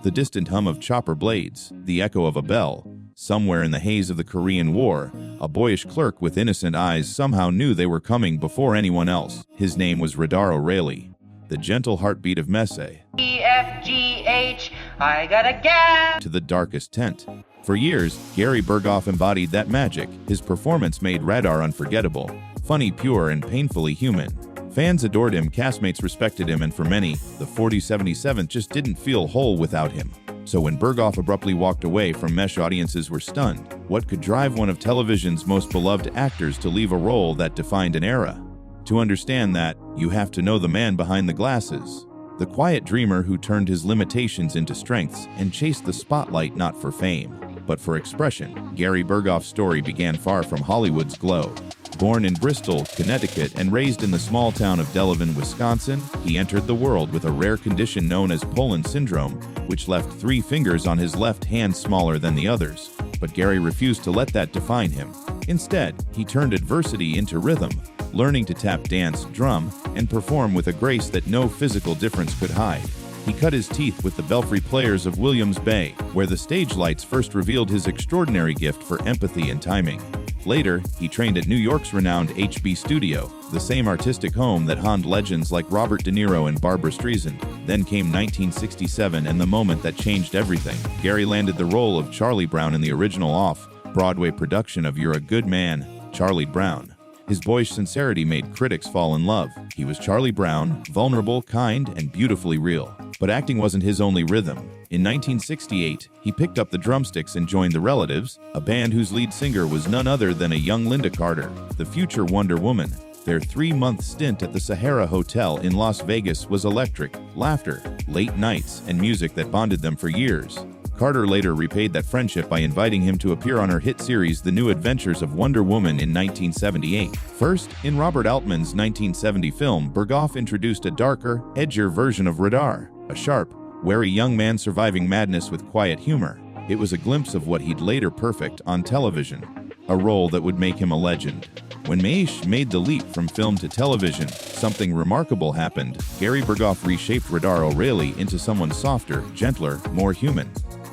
The distant hum of chopper blades, the echo of a bell. Somewhere in the haze of the Korean War, a boyish clerk with innocent eyes somehow knew they were coming before anyone else. His name was Radar O'Reilly, the gentle heartbeat of Messe. EFGH, I gotta get To the darkest tent. For years, Gary Burghoff embodied that magic. His performance made Radar unforgettable, funny, pure, and painfully human. Fans adored him, castmates respected him, and for many, the 4077th just didn't feel whole without him. So when Burghoff abruptly walked away from Mesh, audiences were stunned. What could drive one of television's most beloved actors to leave a role that defined an era? To understand that, you have to know the man behind the glasses. The quiet dreamer who turned his limitations into strengths and chased the spotlight not for fame, but for expression. Gary Burghoff's story began far from Hollywood's glow. Born in Bristol, Connecticut, and raised in the small town of Delavan, Wisconsin, he entered the world with a rare condition known as Poland syndrome, which left 3 fingers on his left hand smaller than the others. But Gary refused to let that define him. Instead, he turned adversity into rhythm, learning to tap, dance, drum, and perform with a grace that no physical difference could hide. He cut his teeth with the Belfry Players of Williams Bay, where the stage lights first revealed his extraordinary gift for empathy and timing. Later, he trained at New York's renowned HB Studio, the same artistic home that honored legends like Robert De Niro and Barbra Streisand. Then came 1967 and the moment that changed everything. Gary landed the role of Charlie Brown in the original off-Broadway production of You're a Good Man, Charlie Brown. His boyish sincerity made critics fall in love. He was Charlie Brown, vulnerable, kind, and beautifully real. But acting wasn't his only rhythm. In 1968, he picked up the drumsticks and joined the Relatives, a band whose lead singer was none other than a young Lynda Carter, the future Wonder Woman. Their 3-month stint at the Sahara Hotel in Las Vegas was electric. Laughter, late nights, and music that bonded them for years. Carter later repaid that friendship by inviting him to appear on her hit series The New Adventures of Wonder Woman in 1978. First, in Robert Altman's 1970 film, Burghoff introduced a darker, edgier version of Radar, a sharp, wary young man surviving madness with quiet humor. It was a glimpse of what he'd later perfect on television, a role that would make him a legend. When Maish made the leap from film to television, something remarkable happened. Gary Burghoff reshaped Radar O'Reilly into someone softer, gentler, more human.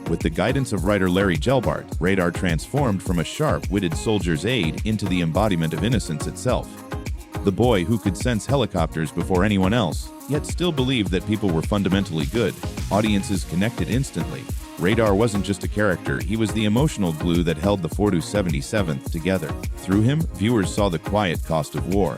With the guidance of writer Larry Gelbart, Radar transformed from a sharp-witted soldier's aide into the embodiment of innocence itself. The boy who could sense helicopters before anyone else, yet still believed that people were fundamentally good. Audiences connected instantly. Radar wasn't just a character, he was the emotional glue that held the 477th together. Through him, viewers saw the quiet cost of war.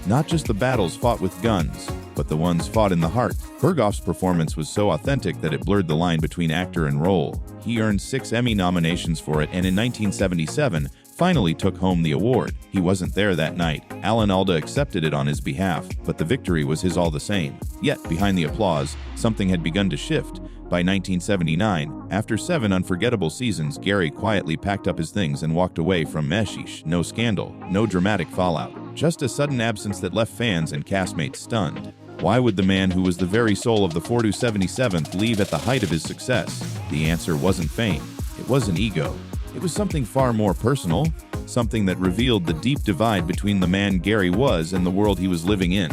Not just the battles fought with guns, but the ones fought in the heart. Burghoff's performance was so authentic that it blurred the line between actor and role. He earned 6 Emmy nominations for it, and in 1977, finally took home the award. He wasn't there that night. Alda accepted it on his behalf, but the victory was his all the same. Yet, behind the applause, something had begun to shift. By 1979, after 7 unforgettable seasons, Gary quietly packed up his things and walked away from Meshish. No scandal, no dramatic fallout, just a sudden absence that left fans and castmates stunned. Why would the man who was the very soul of the 477th leave at the height of his success? The answer wasn't fame. It wasn't ego. It was something far more personal, something that revealed the deep divide between the man Gary was and the world he was living in.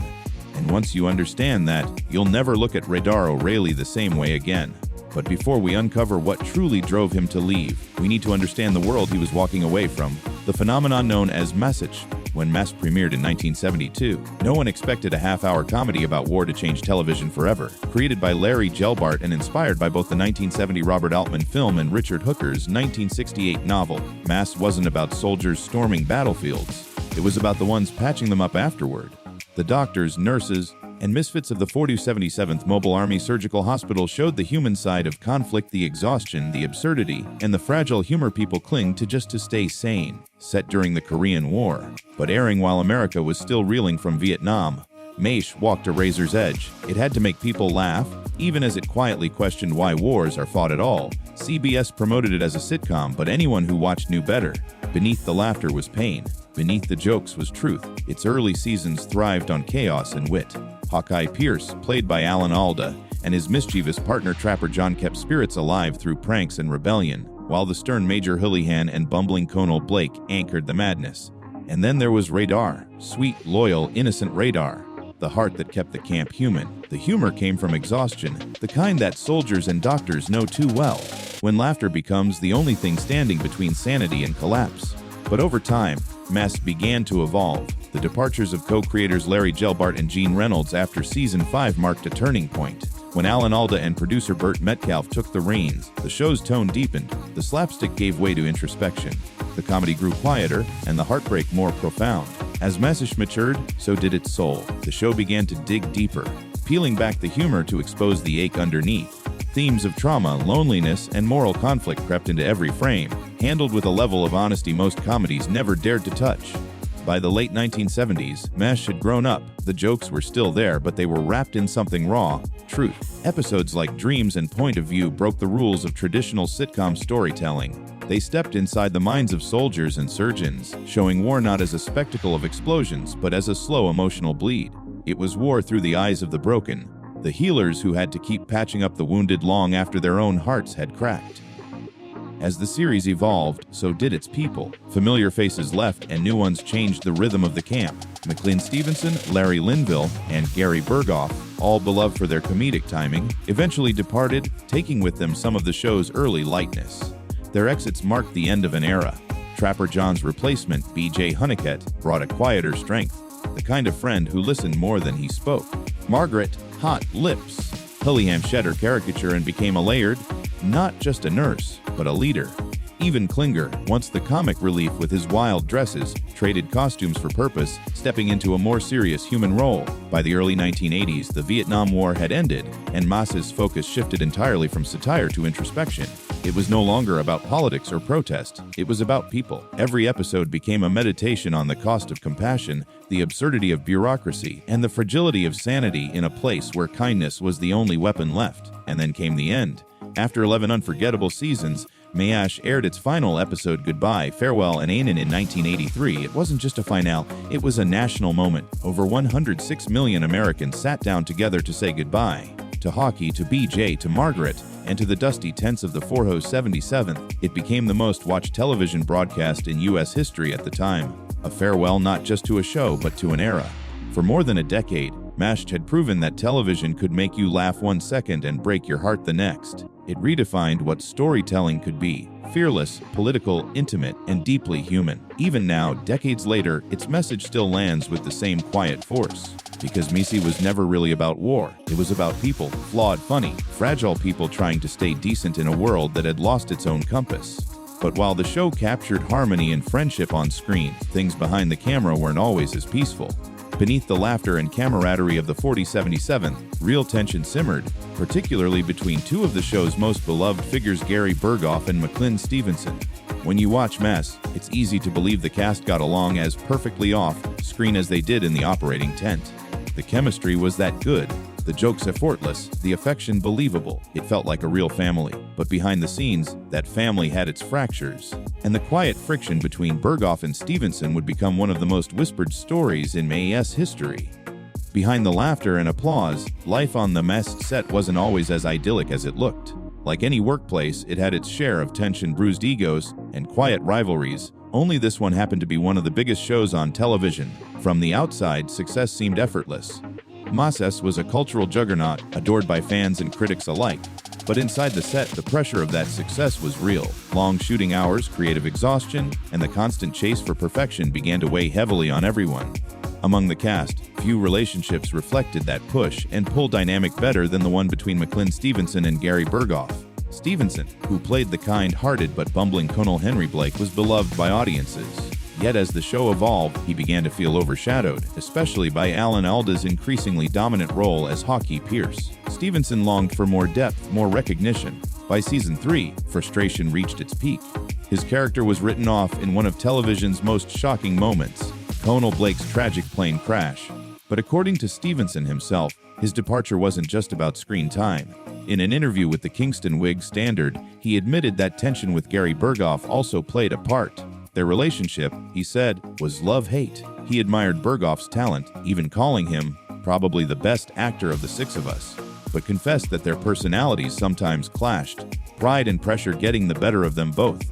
And once you understand that, you'll never look at Radar O'Reilly the same way again. But before we uncover what truly drove him to leave, we need to understand the world he was walking away from, the phenomenon known as message. When Mess premiered in 1972, no one expected a half-hour comedy about war to change television forever. Created by Larry Gelbart and inspired by both the 1970 Robert Altman film and Richard Hooker's 1968 novel, Mass wasn't about soldiers storming battlefields. It was about the ones patching them up afterward. The doctors, nurses, and misfits of the 477th Mobile Army Surgical Hospital showed the human side of conflict, the exhaustion, the absurdity, and the fragile humor people cling to just to stay sane. Set during the Korean War, but airing while America was still reeling from Vietnam, Maish walked a razor's edge. It had to make people laugh, even as it quietly questioned why wars are fought at all. CBS promoted it as a sitcom, but anyone who watched knew better. Beneath the laughter was pain. Beneath the jokes was truth. Its early seasons thrived on chaos and wit. Hawkeye Pierce, played by Alda, and his mischievous partner Trapper John kept spirits alive through pranks and rebellion, while the stern Major Houlihan and bumbling Colonel Blake anchored the madness. And then there was Radar, sweet, loyal, innocent Radar. the heart that kept the camp human. The humor came from exhaustion, the kind that soldiers and doctors know too well, when laughter becomes the only thing standing between sanity and collapse. But over time, Mess began to evolve. The departures of co-creators Larry Gelbart and Gene Reynolds after Season 5 marked a turning point. When Alan Alda and producer Burt Metcalf took the reins, the show's tone deepened, the slapstick gave way to introspection, the comedy grew quieter, and the heartbreak more profound. As Message matured, so did its soul. The show began to dig deeper, peeling back the humor to expose the ache underneath. Themes of trauma, loneliness, and moral conflict crept into every frame, handled with a level of honesty most comedies never dared to touch. By the late 1970s, MASH had grown up. The jokes were still there, but they were wrapped in something raw, truth. Episodes like Dreams and Point of View broke the rules of traditional sitcom storytelling. They stepped inside the minds of soldiers and surgeons, showing war not as a spectacle of explosions, but as a slow emotional bleed. It was war through the eyes of the broken, the healers who had to keep patching up the wounded long after their own hearts had cracked. As the series evolved, so did its people. Familiar faces left and new ones changed the rhythm of the camp. McLean Stevenson, Larry Linville, and Gary Burghoff, all beloved for their comedic timing, eventually departed, taking with them some of the show's early lightness. Their exits marked the end of an era. Trapper John's replacement, B.J. Hunnicutt, brought a quieter strength, the kind of friend who listened more than he spoke. Margaret, Hot Lips, Hilliam shed her caricature and became a layered, not just a nurse, but a leader. Even Klinger, once the comic relief with his wild dresses, traded costumes for purpose, stepping into a more serious human role. By the early 1980s, the Vietnam War had ended, and Maas's focus shifted entirely from satire to introspection. It was no longer about politics or protest. It was about people. Every episode became a meditation on the cost of compassion, the absurdity of bureaucracy, and the fragility of sanity in a place where kindness was the only weapon left. And then came the end. After 11 unforgettable seasons, MASH aired its final episode, Goodbye, Farewell, and Amen, in 1983. It wasn't just a finale, it was a national moment. Over 106 million Americans sat down together to say goodbye. To hockey, to BJ, to Margaret, and to the dusty tents of the 477th, it became the most watched television broadcast in U.S. history at the time. A farewell not just to a show, but to an era. For more than a decade, MASH had proven that television could make you laugh one second and break your heart the next. It redefined what storytelling could be: fearless, political, intimate, and deeply human. Even now, decades later, its message still lands with the same quiet force. Because Misi was never really about war. It was about people, flawed, funny, fragile people trying to stay decent in a world that had lost its own compass. But while the show captured harmony and friendship on screen, things behind the camera weren't always as peaceful. Beneath the laughter and camaraderie of the 4077th, real tension simmered, particularly between two of the show's most beloved figures, Gary Burghoff and McLean Stevenson. When you watch Mess, it's easy to believe the cast got along as perfectly off-screen as they did in the operating tent. The chemistry was that good, the jokes effortless, the affection believable. It felt like a real family. But behind the scenes, that family had its fractures. And the quiet friction between Burghoff and Stevenson would become one of the most whispered stories in MAS history. Behind the laughter and applause, life on the Mess set wasn't always as idyllic as it looked. Like any workplace, it had its share of tension, bruised egos, and quiet rivalries. Only this one happened to be one of the biggest shows on television. From the outside, success seemed effortless. MAS was a cultural juggernaut, adored by fans and critics alike. But inside the set, the pressure of that success was real. Long shooting hours, creative exhaustion, and the constant chase for perfection began to weigh heavily on everyone. Among the cast, few relationships reflected that push and pull dynamic better than the one between McLean Stevenson and Gary Burghoff. Stevenson, who played the kind-hearted but bumbling Colonel Henry Blake, was beloved by audiences. Yet as the show evolved, he began to feel overshadowed, especially by Alan Alda's increasingly dominant role as Hockey Pierce. Stevenson longed for more depth, more recognition. By season 3, frustration reached its peak. His character was written off in one of television's most shocking moments, Colonel Blake's tragic plane crash. But according to Stevenson himself, his departure wasn't just about screen time. In an interview with the Kingston Whig Standard, he admitted that tension with Gary Burghoff also played a part. Their relationship, he said, was love-hate. He admired Burghoff's talent, even calling him probably the best actor of the six of us, but confessed that their personalities sometimes clashed, pride and pressure getting the better of them both.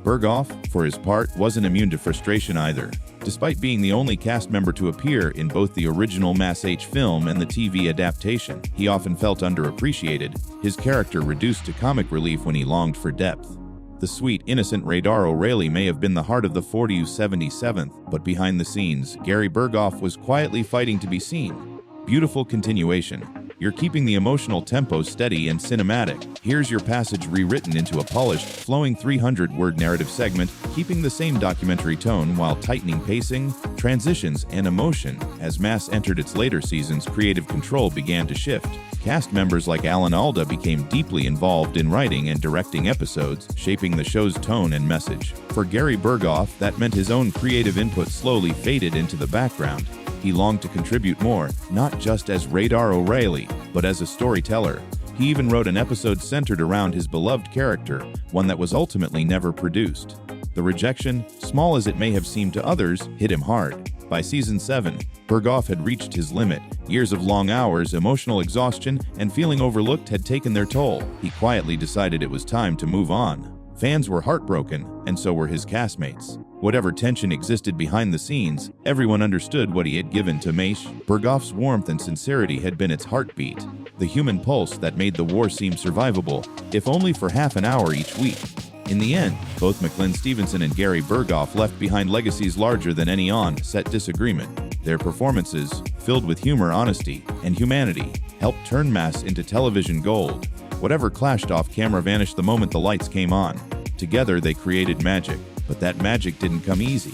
Burghoff, for his part, wasn't immune to frustration either. Despite being the only cast member to appear in both the original Mass H film and the TV adaptation, he often felt underappreciated, his character reduced to comic relief when he longed for depth. The sweet, innocent Radar O'Reilly may have been the heart of the 4077th, but behind the scenes, Gary Burghoff was quietly fighting to be seen. Beautiful continuation. You're keeping the emotional tempo steady and cinematic. Here's your passage rewritten into a polished, flowing 300-word narrative segment, keeping the same documentary tone while tightening pacing, transitions, and emotion. As Mass entered its later seasons, creative control began to shift. Cast members like Alda became deeply involved in writing and directing episodes, shaping the show's tone and message. For Gary Burghoff, that meant his own creative input slowly faded into the background. He longed to contribute more, not just as Radar O'Reilly, but as a storyteller. He even wrote an episode centered around his beloved character, one that was ultimately never produced. The rejection, small as it may have seemed to others, hit him hard. By season 7, Burghoff had reached his limit. Years of long hours, emotional exhaustion, and feeling overlooked had taken their toll. He quietly decided it was time to move on. Fans were heartbroken, and so were his castmates. Whatever tension existed behind the scenes, everyone understood what he had given to Mace. Burghoff's warmth and sincerity had been its heartbeat, the human pulse that made the war seem survivable, if only for half an hour each week. In the end, both McLean Stevenson and Gary Burghoff left behind legacies larger than any on-set disagreement. Their performances, filled with humor, honesty, and humanity, helped turn Mass into television gold. Whatever clashed off camera vanished the moment the lights came on. Together they created magic, but that magic didn't come easy.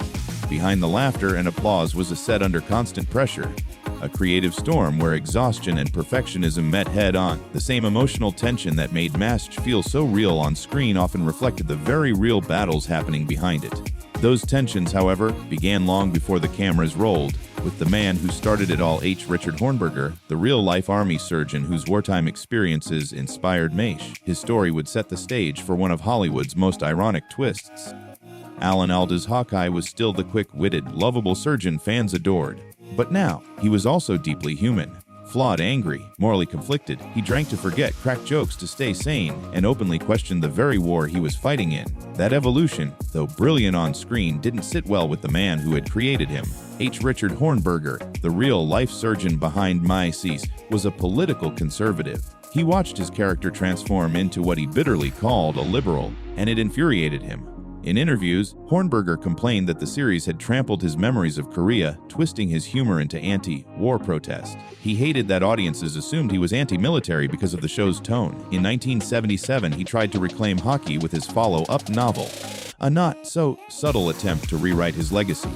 Behind the laughter and applause was a set under constant pressure, a creative storm where exhaustion and perfectionism met head-on. The same emotional tension that made Mass feel so real on screen often reflected the very real battles happening behind it. Those tensions, however, began long before the cameras rolled, with the man who started it all, Richard Hornberger, the real-life army surgeon whose wartime experiences inspired Mace. His story would set the stage for one of Hollywood's most ironic twists. Alda's Hawkeye was still the quick-witted, lovable surgeon fans adored. But now, he was also deeply human. Flawed, angry, morally conflicted, he drank to forget, cracked jokes to stay sane, and openly questioned the very war he was fighting in. That evolution, though brilliant on screen, didn't sit well with the man who had created him. Richard Hornberger, the real-life surgeon behind Mace, was a political conservative. He watched his character transform into what he bitterly called a liberal, and it infuriated him. In interviews, Hornberger complained that the series had trampled his memories of Korea, twisting his humor into anti-war protest. He hated that audiences assumed he was anti-military because of the show's tone. In 1977, he tried to reclaim hockey with his follow-up novel, a not-so-subtle attempt to rewrite his legacy.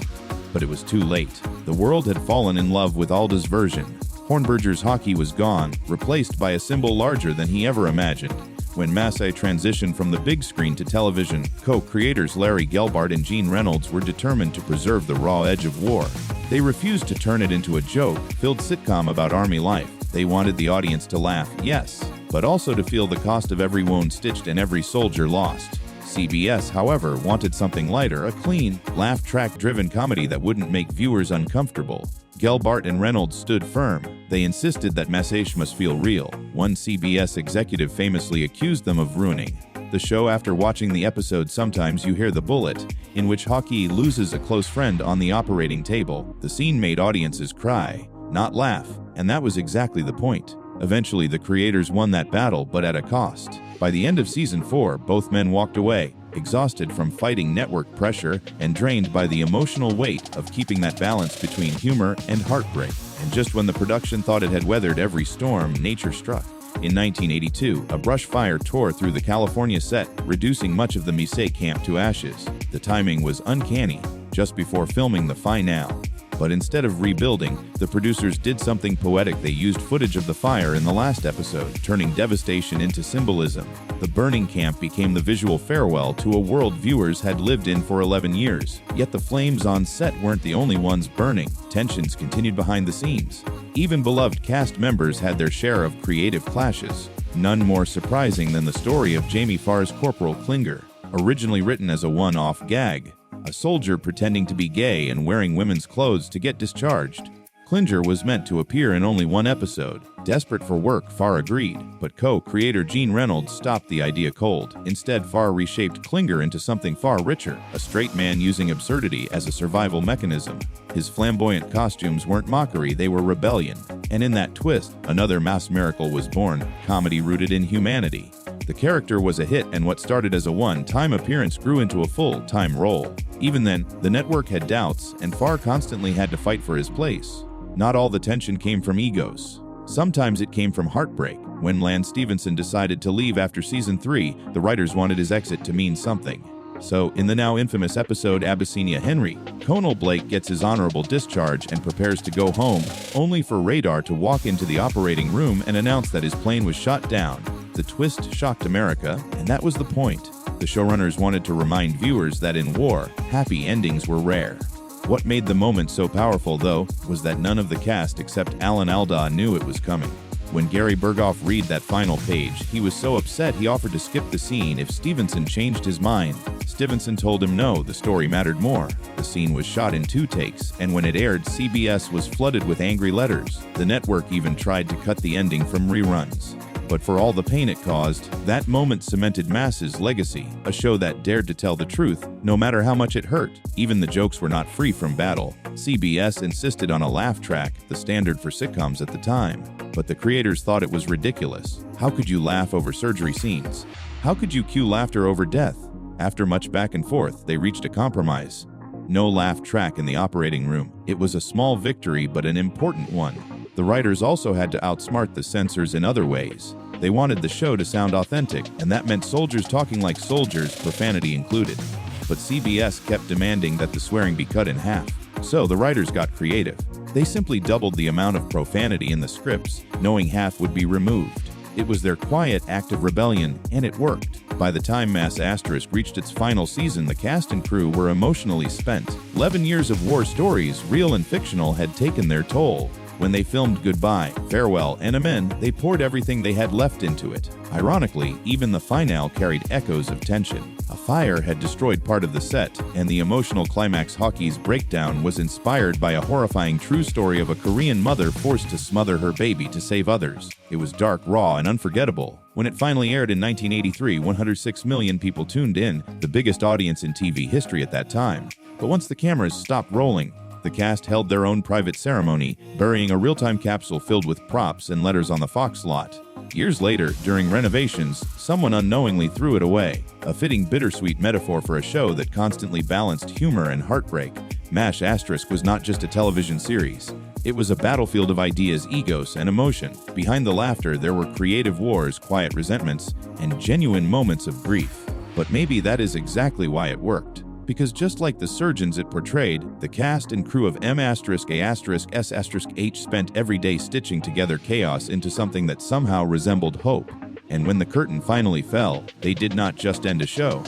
But it was too late. The world had fallen in love with Alda's version. Hornberger's hockey was gone, replaced by a symbol larger than he ever imagined. When Mass transitioned from the big screen to television, co-creators Larry Gelbart and Gene Reynolds were determined to preserve the raw edge of war. They refused to turn it into a joke-filled sitcom about army life. They wanted the audience to laugh, yes, but also to feel the cost of every wound stitched and every soldier lost. CBS, however, wanted something lighter, a clean, laugh track-driven comedy that wouldn't make viewers uncomfortable. Gelbart and Reynolds stood firm. They insisted that Mass must feel real. One CBS executive famously accused them of ruining the show after watching the episode Sometimes You Hear the Bullet, in which Hockey loses a close friend on the operating table. The scene made audiences cry, not laugh, and that was exactly the point. Eventually, the creators won that battle, but at a cost. By the end of season 4, both men walked away, exhausted from fighting network pressure and drained by the emotional weight of keeping that balance between humor and heartbreak. And just when the production thought it had weathered every storm, nature struck. In 1982, a brush fire tore through the California set, reducing much of the Mace camp to ashes. The timing was uncanny, just before filming the finale. But instead of rebuilding, the producers did something poetic. They used footage of the fire in the last episode, turning devastation into symbolism. The burning camp became the visual farewell to a world viewers had lived in for 11 years. Yet the flames on set weren't the only ones burning. Tensions continued behind the scenes. Even beloved cast members had their share of creative clashes. None more surprising than the story of Jamie Farr's Corporal Klinger, originally written as a one-off gag. A soldier pretending to be gay and wearing women's clothes to get discharged. Klinger was meant to appear in only one episode. Desperate for work, Farr agreed, but co-creator Gene Reynolds stopped the idea cold. Instead, Farr reshaped Klinger into something far richer, a straight man using absurdity as a survival mechanism. His flamboyant costumes weren't mockery, they were rebellion. And in that twist, another mass miracle was born, comedy rooted in humanity. The character was a hit, and what started as a one-time appearance grew into a full-time role. Even then, the network had doubts, and Farr constantly had to fight for his place. Not all the tension came from egos. Sometimes it came from heartbreak. When Lance Stephenson decided to leave after season 3, the writers wanted his exit to mean something. So, in the now infamous episode Abyssinia Henry, Colonel Blake gets his honorable discharge and prepares to go home, only for Radar to walk into the operating room and announce that his plane was shot down. The twist shocked America, and that was the point. The showrunners wanted to remind viewers that in war, happy endings were rare. What made the moment so powerful, though, was that none of the cast except Alan Alda knew it was coming. When Gary Burghoff read that final page, he was so upset he offered to skip the scene if Stephenson changed his mind. Stephenson told him no, the story mattered more. The scene was shot in 2 takes, and when it aired, CBS was flooded with angry letters. The network even tried to cut the ending from reruns. But for all the pain it caused, that moment cemented Mass's legacy, a show that dared to tell the truth, no matter how much it hurt. Even the jokes were not free from battle. CBS insisted on a laugh track, the standard for sitcoms at the time. But the creators thought it was ridiculous. How could you laugh over surgery scenes? How could you cue laughter over death? After much back and forth, they reached a compromise. No laugh track in the operating room. It was a small victory, but an important one. The writers also had to outsmart the censors in other ways. They wanted the show to sound authentic, and that meant soldiers talking like soldiers, profanity included. But CBS kept demanding that the swearing be cut in half. So the writers got creative. They simply doubled the amount of profanity in the scripts, knowing half would be removed. It was their quiet act of rebellion, and it worked. By the time Mass Asterisk reached its final season, the cast and crew were emotionally spent. 11 years of war stories, real and fictional, had taken their toll. When they filmed Goodbye, Farewell, and Amen, they poured everything they had left into it. Ironically, even the finale carried echoes of tension. A fire had destroyed part of the set, and the emotional climax Hockey's breakdown was inspired by a horrifying true story of a Korean mother forced to smother her baby to save others. It was dark, raw, and unforgettable. When it finally aired in 1983, 106 million people tuned in, the biggest audience in TV history at that time. But once the cameras stopped rolling, the cast held their own private ceremony, burying a real-time capsule filled with props and letters on the Fox lot. Years later, during renovations, someone unknowingly threw it away, a fitting bittersweet metaphor for a show that constantly balanced humor and heartbreak. MASH Asterisk was not just a television series. It was a battlefield of ideas, egos, and emotion. Behind the laughter, there were creative wars, quiet resentments, and genuine moments of grief. But maybe that is exactly why it worked. Because just like the surgeons it portrayed, the cast and crew of M*A*S*H spent every day stitching together chaos into something that somehow resembled hope. And when the curtain finally fell, they did not just end a show.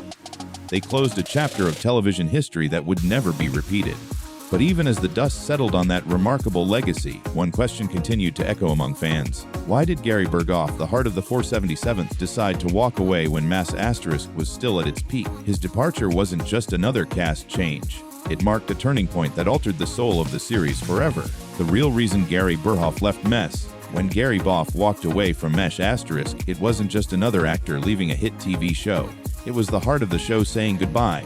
They closed a chapter of television history that would never be repeated. But even as the dust settled on that remarkable legacy, one question continued to echo among fans. Why did Gary Burghoff, the heart of the 477th, decide to walk away when Mass Asterisk was still at its peak? His departure wasn't just another cast change. It marked a turning point that altered the soul of the series forever. The real reason Gary Burghoff left Mess. When Gary Burghoff walked away from Mash Asterisk, it wasn't just another actor leaving a hit TV show. It was the heart of the show saying goodbye.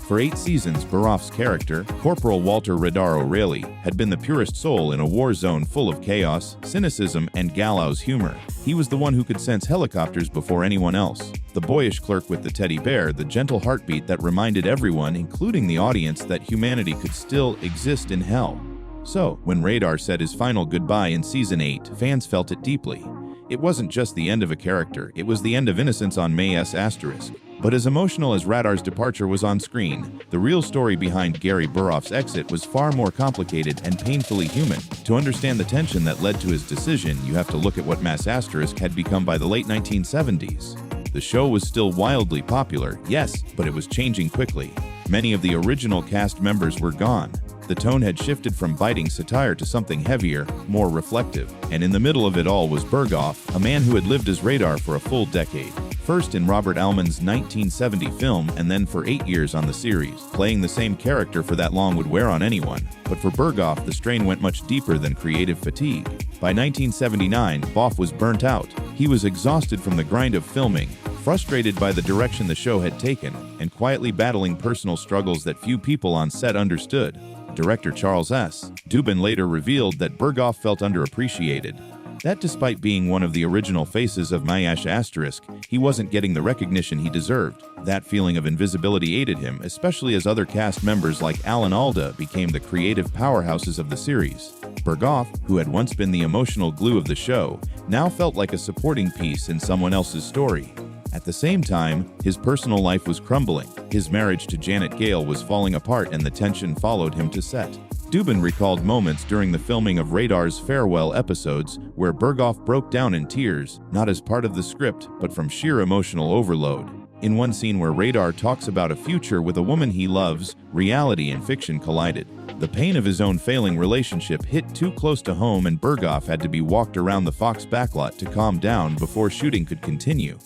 For 8 seasons, Burghoff's character, Corporal Walter Radar O'Reilly, had been the purest soul in a war zone full of chaos, cynicism, and gallows humor. He was the one who could sense helicopters before anyone else. The boyish clerk with the teddy bear, the gentle heartbeat that reminded everyone, including the audience, that humanity could still exist in hell. So, when Radar said his final goodbye in Season 8, fans felt it deeply. It wasn't just the end of a character, it was the end of innocence on Mass Asterisk. But as emotional as Radar's departure was on screen, the real story behind Gary Burghoff's exit was far more complicated and painfully human. To understand the tension that led to his decision, you have to look at what Mass Asterisk had become by the late 1970s. The show was still wildly popular, yes, but it was changing quickly. Many of the original cast members were gone. The tone had shifted from biting satire to something heavier, more reflective. And in the middle of it all was Burghoff, a man who had lived as Radar for a full decade. first in Robert Altman's 1970 film and then for 8 years on the series. Playing the same character for that long would wear on anyone, but for Burghoff, the strain went much deeper than creative fatigue. By 1979, Burghoff was burnt out. He was exhausted from the grind of filming, frustrated by the direction the show had taken, and quietly battling personal struggles that few people on set understood. Director Charles S. Dubin later revealed that Burghoff felt underappreciated, that despite being one of the original faces of ***, he wasn't getting the recognition he deserved. That feeling of invisibility aided him, especially as other cast members like Al and Alda became the creative powerhouses of the series. Burghoff, who had once been the emotional glue of the show, now felt like a supporting piece in someone else's story. At the same time, his personal life was crumbling. His marriage to Janet Gale was falling apart and the tension followed him to set. Dubin recalled moments during the filming of Radar's farewell episodes where Burghoff broke down in tears, not as part of the script, but from sheer emotional overload. In one scene where Radar talks about a future with a woman he loves, reality and fiction collided. The pain of his own failing relationship hit too close to home and Burghoff had to be walked around the Fox backlot to calm down before shooting could continue.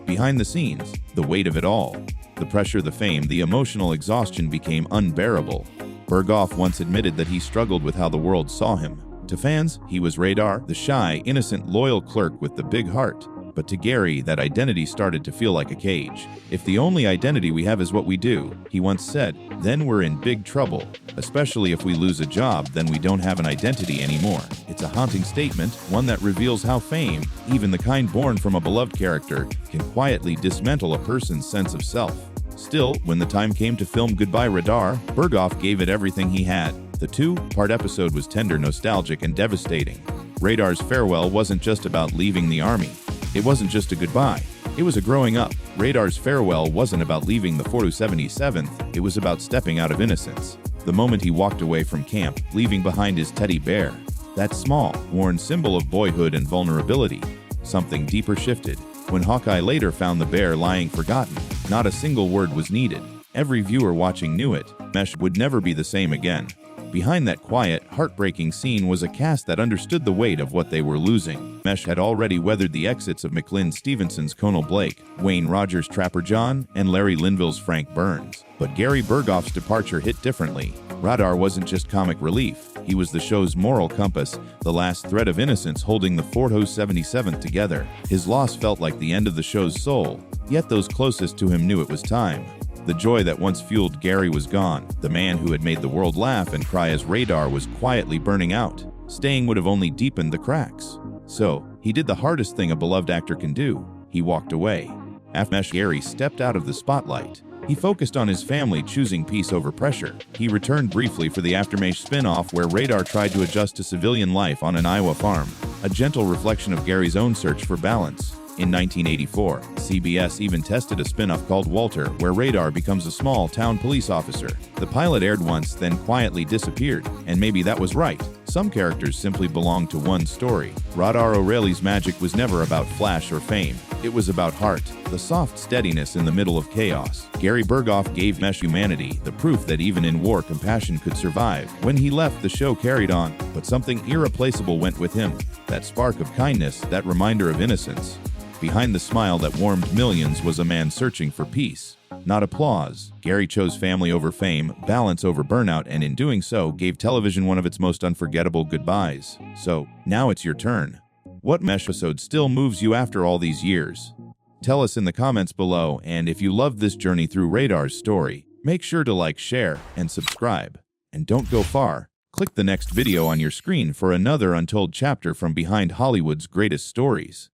Behind the scenes, the weight of it all, the pressure, the fame, the emotional exhaustion became unbearable. Burghoff once admitted that he struggled with how the world saw him. To fans, he was Radar, the shy, innocent, loyal clerk with the big heart. But to Gary, that identity started to feel like a cage. "If the only identity we have is what we do," he once said, "then we're in big trouble. Especially if we lose a job, then we don't have an identity anymore." It's a haunting statement, one that reveals how fame, even the kind born from a beloved character, can quietly dismantle a person's sense of self. Still, when the time came to film Goodbye Radar, Burghoff gave it everything he had. The two-part episode was tender, nostalgic, and devastating. Radar's farewell wasn't just about leaving the army. It wasn't just a goodbye. It was a growing up. Radar's farewell wasn't about leaving the 477th. It was about stepping out of innocence. The moment he walked away from camp, leaving behind his teddy bear, that small, worn symbol of boyhood and vulnerability, something deeper shifted. When Hawkeye later found the bear lying forgotten, not a single word was needed. Every viewer watching knew it. Mesh would never be the same again. Behind that quiet, heartbreaking scene was a cast that understood the weight of what they were losing. Mesh had already weathered the exits of McLean Stevenson's Conal Blake, Wayne Rogers' Trapper John, and Larry Linville's Frank Burns. But Gary Burghoff's departure hit differently. Radar wasn't just comic relief. He was the show's moral compass, the last thread of innocence holding the 477th together. His loss felt like the end of the show's soul, yet those closest to him knew it was time. The joy that once fueled Gary was gone. The man who had made the world laugh and cry as Radar was quietly burning out. Staying would have only deepened the cracks. So, he did the hardest thing a beloved actor can do. He walked away. After Gary stepped out of the spotlight, he focused on his family, choosing peace over pressure. He returned briefly for the Aftermath spin-off where Radar tried to adjust to civilian life on an Iowa farm, a gentle reflection of Gary's own search for balance. In 1984, CBS even tested a spin-off called Walter, where Radar becomes a small-town police officer. The pilot aired once, then quietly disappeared, and maybe that was right. Some characters simply belong to one story. Radar O'Reilly's magic was never about flash or fame. It was about heart, the soft steadiness in the middle of chaos. Gary Burghoff gave Mesh humanity, the proof that even in war compassion could survive. When he left, the show carried on, but something irreplaceable went with him. That spark of kindness, that reminder of innocence. Behind the smile that warmed millions was a man searching for peace, not applause. Gary chose family over fame, balance over burnout, and in doing so, gave television one of its most unforgettable goodbyes. So, now it's your turn. What Mesh episode still moves you after all these years? Tell us in the comments below, and if you loved this journey through Radar's story, make sure to like, share, and subscribe. And don't go far. Click the next video on your screen for another untold chapter from behind Hollywood's greatest stories.